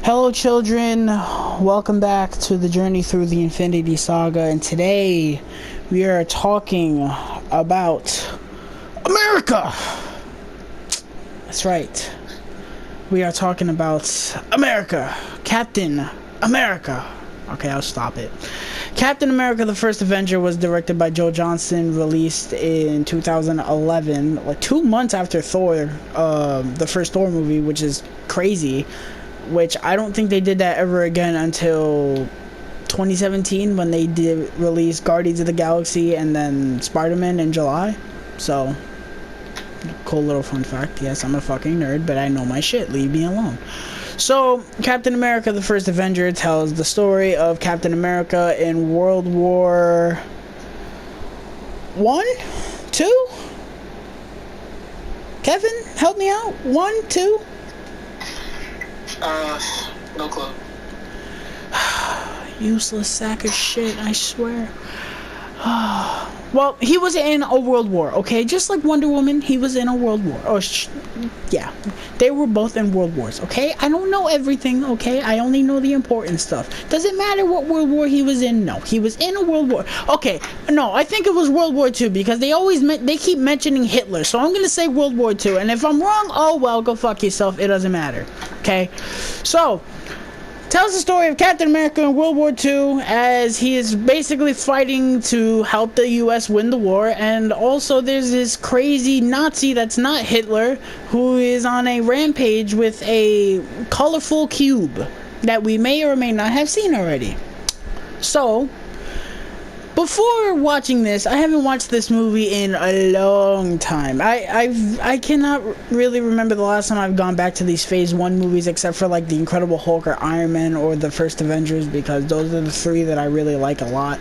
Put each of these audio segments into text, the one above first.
Hello, children. Welcome back to the journey through the Infinity Saga, and today we are talking about America. That's right. We are talking about America. Captain America. Okay, I'll stop it. Captain America: The First Avenger was directed by Joe Johnston, released in 2011, like 2 months after Thor, the first Thor movie, which is crazy. Which I don't think they did that ever again until 2017 when they did release Guardians of the Galaxy and then Spider-Man in July. So, cool little fun fact. Yes, I'm a fucking nerd, but I know my shit. Leave me alone. So, Captain America: The First Avenger tells the story of Captain America in World War One, Two. Kevin, help me out. 1, 2. No clue. Useless sack of shit, I swear. Well, he was in a world war, okay? Just like Wonder Woman, he was in a world war. Yeah. They were both in world wars, okay? I don't know everything, okay? I only know the important stuff. Does it matter what world war he was in? No. He was in a world war. Okay. No, I think it was World War II because they keep mentioning Hitler. So I'm going to say World War II. And if I'm wrong, oh well, go fuck yourself. It doesn't matter. Okay? So, tells the story of Captain America in World War II as he is basically fighting to help the U.S. win the war, and also there's this crazy Nazi that's not Hitler who is on a rampage with a colorful cube that we may or may not have seen already. So, before watching this, I haven't watched this movie in a long time. I cannot really remember the last time I've gone back to these Phase 1 movies except for like The Incredible Hulk or Iron Man or The First Avengers, because those are the three that I really like a lot.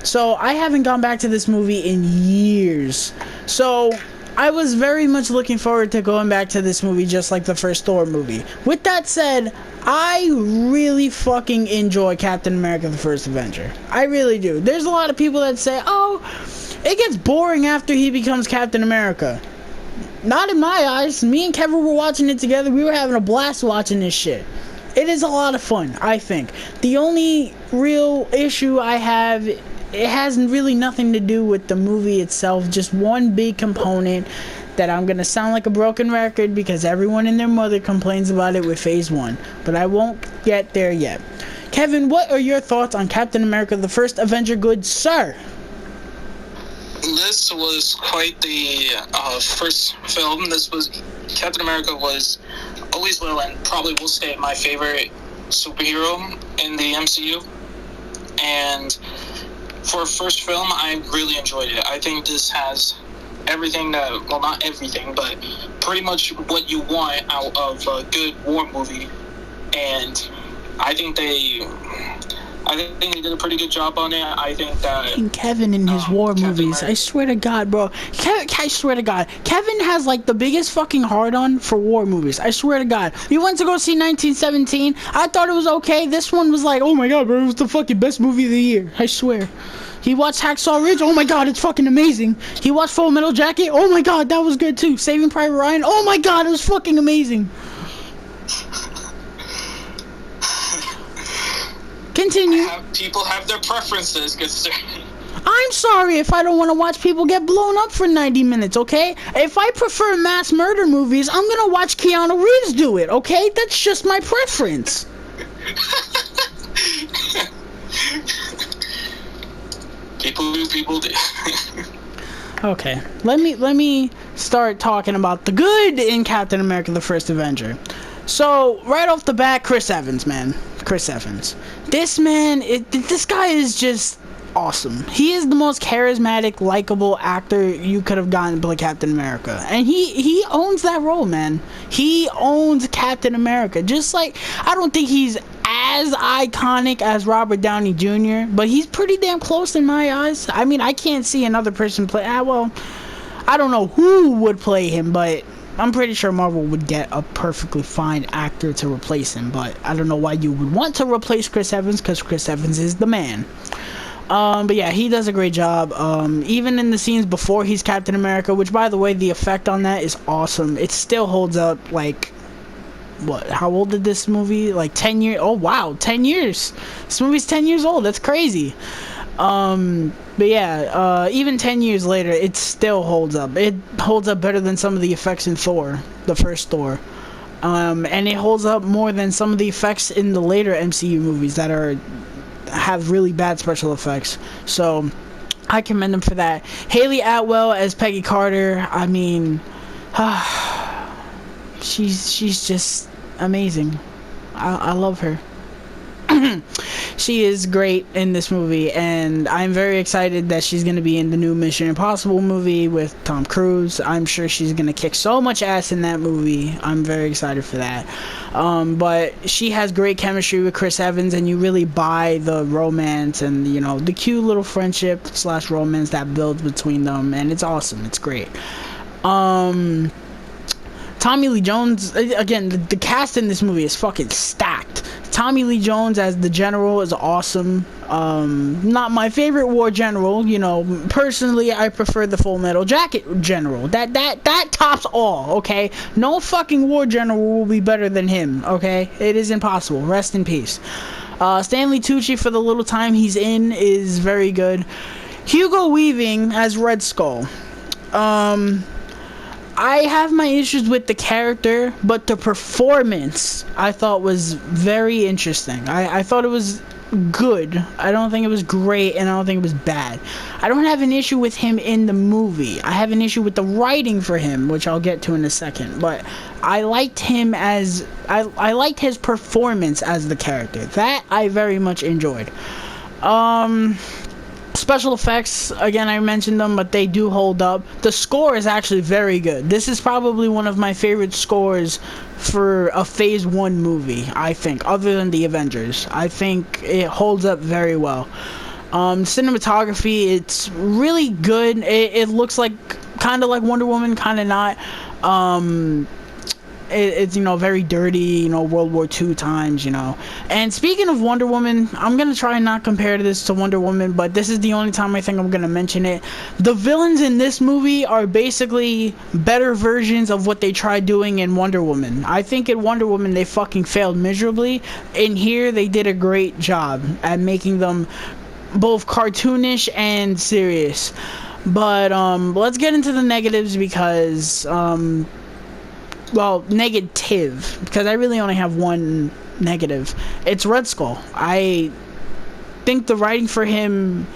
So I haven't gone back to this movie in years. So I was very much looking forward to going back to this movie just like the first Thor movie. With that said, I really fucking enjoy Captain America: The First Avenger. I really do. There's a lot of people that say, oh, it gets boring after he becomes Captain America. Not in my eyes. Me and Kevin were watching it together. We were having a blast watching this shit. It is a lot of fun, I think. The only real issue I have, it has really nothing to do with the movie itself. Just one big component that I'm gonna sound like a broken record because everyone and their mother complains about it with Phase 1, but I won't get there yet. Kevin, what are your thoughts on Captain America: The First Avenger, good sir? This was quite the first film. Captain America was always will and probably will stay my favorite superhero in the MCU. And for a first film, I really enjoyed it. I think this has everything that, well, not everything, but pretty much what you want out of a good war movie. And I think they did a pretty good job on it. I think that Kevin in his war movies, I swear to God, bro. I swear to God, Kevin has like the biggest fucking hard-on for war movies. I swear to God. We went to go see 1917. I thought it was okay. This one was like, oh my God, bro, it was the fucking best movie of the year. I swear. He watched Hacksaw Ridge. Oh my God, it's fucking amazing. He watched Full Metal Jacket. Oh my God, that was good too. Saving Private Ryan. Oh my God, it was fucking amazing. Continue. People have their preferences, good sir. I'm sorry if I don't want to watch people get blown up for 90 minutes, okay? If I prefer mass murder movies, I'm gonna watch Keanu Reeves do it, okay? That's just my preference. People do. Okay, let me start talking about the good in Captain America: The First Avenger. So, right off the bat, Chris Evans, man. Chris Evans. This man, this guy is just awesome. He is the most charismatic, likable actor you could have gotten to play Captain America. And he owns that role, man. He owns Captain America. Just like, I don't think he's as iconic as Robert Downey Jr., but he's pretty damn close in my eyes. I mean, I can't see another person play, well, I don't know who would play him, but I'm pretty sure Marvel would get a perfectly fine actor to replace him, but I don't know why you would want to replace Chris Evans, because Chris Evans is the man. But yeah, he does a great job. Even in the scenes before he's Captain America, which by the way, the effect on that is awesome. It still holds up like what? How old did this movie? Like 10 years? Oh wow, 10 years. This movie's 10 years old. That's crazy. But yeah, even 10 years later, it still holds up. It holds up better than some of the effects in Thor, the first Thor. And it holds up more than some of the effects in the later MCU movies that have really bad special effects. So I commend them for that. Haley Atwell as Peggy Carter. I mean, she's just amazing. I love her. She is great in this movie, and I'm very excited that she's going to be in the new Mission Impossible movie with Tom Cruise. I'm sure she's going to kick so much ass in that movie. I'm very excited for that. But she has great chemistry with Chris Evans, and you really buy the romance and, you know, the cute little friendship / romance that builds between them, and it's awesome. It's great. Tommy Lee Jones, again, the cast in this movie is fucking stacked. Tommy Lee Jones as the general is awesome. Not my favorite war general, you know. Personally, I prefer the Full Metal Jacket general. That tops all, okay? No fucking war general will be better than him, okay? It is impossible. Rest in peace. Stanley Tucci, for the little time he's in, is very good. Hugo Weaving as Red Skull. I have my issues with the character, but the performance I thought was very interesting. I thought it was good. I don't think it was great, and I don't think it was bad. I don't have an issue with him in the movie. I have an issue with the writing for him, which I'll get to in a second. But I liked him as... I liked his performance as the character. That I very much enjoyed. Special effects, again, I mentioned them, but they do hold up. The score is actually very good. This is probably one of my favorite scores for a Phase 1 movie, I think, other than the Avengers. I think it holds up very well. Cinematography, it's really good. It looks like, kind of like Wonder Woman, kind of not. It's, you know, very dirty, you know, World War II times, you know. And speaking of Wonder Woman, I'm going to try and not compare this to Wonder Woman, but this is the only time I think I'm going to mention it. The villains in this movie are basically better versions of what they tried doing in Wonder Woman. I think in Wonder Woman they fucking failed miserably. In here they did a great job at making them both cartoonish and serious. But let's get into the negatives because... well, negative, because I really only have one negative. It's Red Skull. I think the writing for him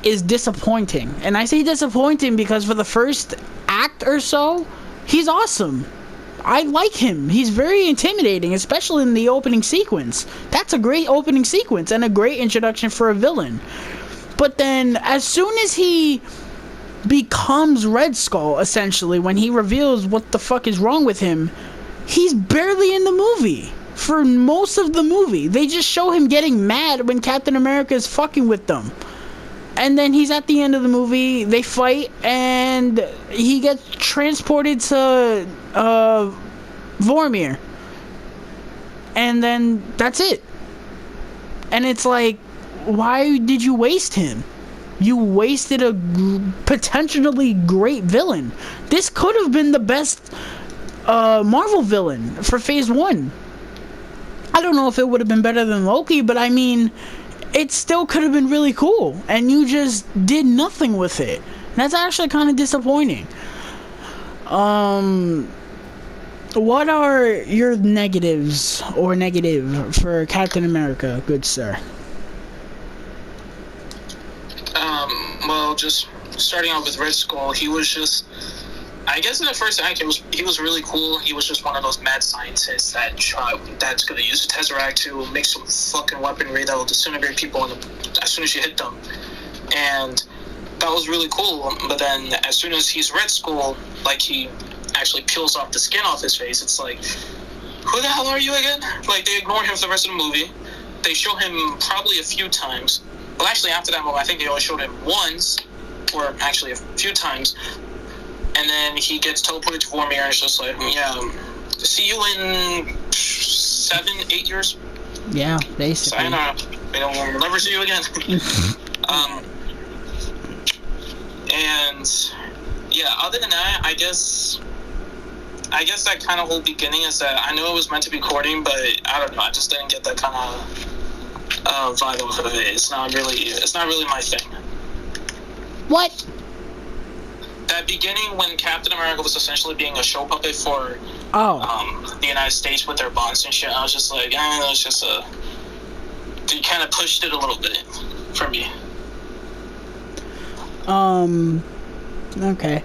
is disappointing. And I say disappointing because for the first act or so, he's awesome. I like him. He's very intimidating, especially in the opening sequence. That's a great opening sequence and a great introduction for a villain. But then, as soon as he becomes Red Skull, essentially, when he reveals what the fuck is wrong with him, he's barely in the movie. For most of the movie, they just show him getting mad when Captain America is fucking with them. And then he's at the end of the movie, they fight, and he gets transported to Vormir. And then that's it. And it's like, why did you waste him? You wasted a potentially great villain. This could have been the best Marvel villain for Phase 1. I don't know if it would have been better than Loki, but I mean, it still could have been really cool. And you just did nothing with it. That's actually kind of disappointing. What are your negatives or negative for Captain America, good sir? Well, just starting off with Red Skull, he was just, I guess in the first act, he was really cool. He was just one of those mad scientists that's going to use the Tesseract to make some fucking weaponry that will disintegrate people as soon as you hit them. And that was really cool. But then as soon as he's Red Skull, like he actually peels off the skin off his face, it's like, who the hell are you again? Like, they ignore him for the rest of the movie. They show him probably a few times. Well, actually, after that movie, I think they only showed him once, or actually a few times. And then he gets teleported to Vormir, and it's just like, yeah, see you in 7-8 years? Yeah, basically. Sayonara. We'll never see you again. And, yeah, other than that, I guess I guess that kind of whole beginning is that I know it was meant to be courting, but I don't know. I just didn't get that kind of vibe off of it. It's not really my thing. What? That beginning when Captain America was essentially being a show puppet for the United States with their bonds and shit, I was just like, it was just they kind of pushed it a little bit for me. Okay.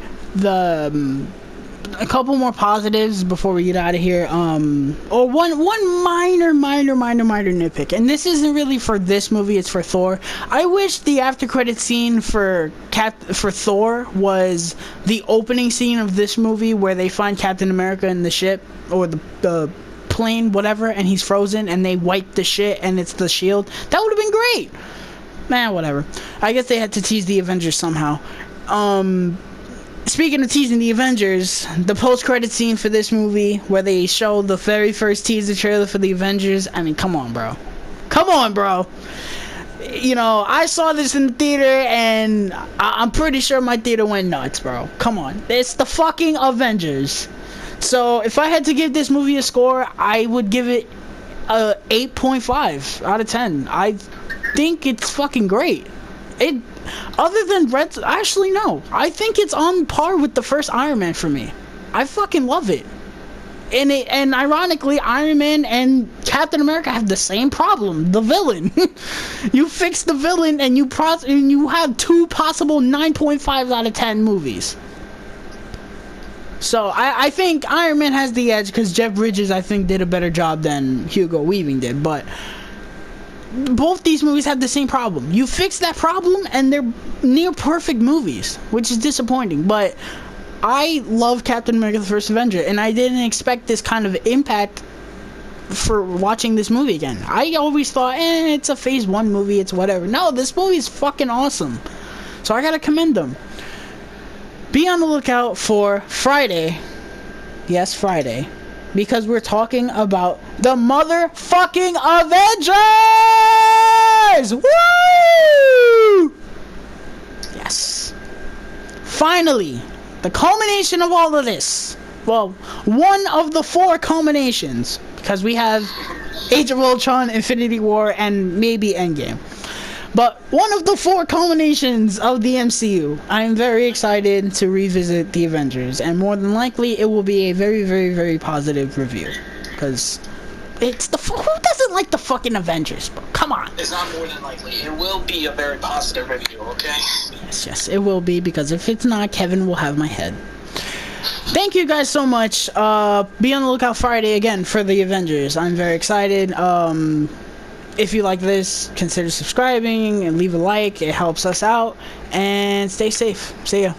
A couple more positives before we get out of here. Or one minor nitpick, and this isn't really for this movie, it's for Thor. I wish the after credit scene for Thor was the opening scene of this movie, where they find Captain America in the ship or the plane, whatever, and he's frozen, and they wipe the shit, and it's the shield. That would have been great. Man, whatever. I guess they had to tease the Avengers somehow. Speaking of teasing the Avengers, the post-credit scene for this movie, where they show the very first teaser trailer for the Avengers, I mean, come on, bro. Come on, bro. You know, I saw this in the theater, and I'm pretty sure my theater went nuts, bro. Come on. It's the fucking Avengers. So, if I had to give this movie a score, I would give it a 8.5 out of 10. I think it's fucking great. Other than actually no, I think it's on par with the first Iron Man for me. I fucking love it. And ironically, Iron Man and Captain America have the same problem, the villain. You fix the villain and you have two possible 9.5s out of 10 movies. So I think Iron Man has the edge because Jeff Bridges, I think, did a better job than Hugo Weaving did, but both these movies have the same problem. You fix that problem and they're near perfect movies, which is disappointing. But I love Captain America the First Avenger, and I didn't expect this kind of impact for watching this movie again. I always thought, it's a phase 1 movie, it's whatever. No, this movie is fucking awesome. So I gotta commend them. Be on the lookout for Friday. Yes, Friday. Because we're talking about the motherfucking Avengers! Woo! Yes. Finally, the culmination of all of this. Well, one of the 4 culminations. Because we have Age of Ultron, Infinity War, and maybe Endgame. But one of the 4 culminations of the MCU. I am very excited to revisit the Avengers, and more than likely it will be a very, very, very positive review. Because it's who doesn't like the fucking Avengers, bro? Come on. It's not more than likely. It will be a very positive review, okay? Yes, it will be, because if it's not, Kevin will have my head. Thank you guys so much. Be on the lookout Friday again for the Avengers. I'm very excited. If you like this, consider subscribing and leave a like. It helps us out. And stay safe. See ya.